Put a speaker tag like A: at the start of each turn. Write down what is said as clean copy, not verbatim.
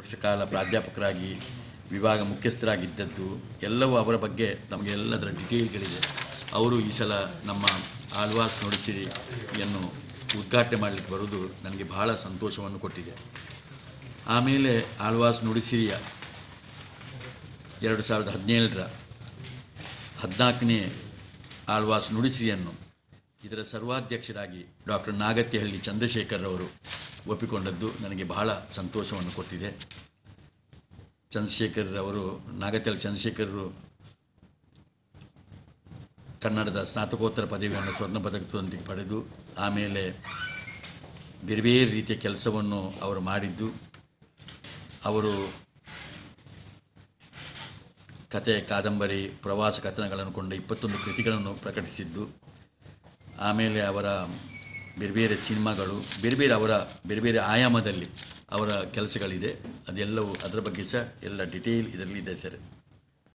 A: ವರ್ಷ ಕಾಲ ಪ್ರಾಧ್ಯಾಪಕರಾಗಿ ವಿಭಾಗ ಮುಖ್ಯಸ್ಥರಾಗಿದ್ದದ್ದು ಎಲ್ಲವೂ ಅವರ ಬಗ್ಗೆ ನಮಗೆ ಎಲ್ಲದರ ಡಿಟೇಲ್ಗಳಿದೆ. ಅವರು ಈ ಸಲ ನಮ್ಮ ಆಳ್ವಾಸ್ ನುಡಿಸಿರಿಯನ್ನು ಉದ್ಘಾಟನೆ ಮಾಡಲಿಕ್ಕೆ ಬರುವುದು ನನಗೆ ಬಹಳ ಸಂತೋಷವನ್ನು ಕೊಟ್ಟಿದೆ. ಆಮೇಲೆ ಆಳ್ವಾಸ್ ನುಡಿಸಿರಿಯ 2017ರ 14ನೇ ಆಳ್ವಾಸ್ ನುಡಿಸಿರಿಯನ್ನು ಇದರ ಸರ್ವಾಧ್ಯಕ್ಷರಾಗಿ ಡಾಕ್ಟರ್ ನಾಗತಿಹಳ್ಳಿ ಚಂದ್ರಶೇಖರ್ ಅವರು ಒಪ್ಪಿಕೊಂಡದ್ದು ನನಗೆ ಬಹಳ ಸಂತೋಷವನ್ನು ಕೊಟ್ಟಿದೆ. ನಾಗತಿಹಳ್ಳಿ ಚಂದ್ರಶೇಖರರು ಕನ್ನಡದ ಸ್ನಾತಕೋತ್ತರ ಪದವಿಯನ್ನು ಸ್ವರ್ಣ ಪದಕದೊಂದಿಗೆ ಪಡೆದು ಆಮೇಲೆ ಬೇರೆ ಬೇರೆ ರೀತಿಯ ಕೆಲಸವನ್ನು ಅವರು ಮಾಡಿದ್ದು, ಅವರು ಕತೆ, ಕಾದಂಬರಿ, ಪ್ರವಾಸ ಕಥನಗಳನ್ನು ಕೊಂಡ 21 ಕೃತಿಗಳನ್ನು ಪ್ರಕಟಿಸಿದ್ದು, ಆಮೇಲೆ ಅವರ ಬೇರೆ ಬೇರೆ ಸಿನಿಮಾಗಳು, ಅವರ ಬೇರೆ ಬೇರೆ ಆಯಾಮದಲ್ಲಿ ಅವರ ಕೆಲಸಗಳಿದೆ. ಅದೆಲ್ಲವೂ ಅದರ ಬಗ್ಗೆ ಸಹ ಎಲ್ಲ ಡಿಟೇಲ್ ಇದರಲ್ಲಿದೆ ಸರ್.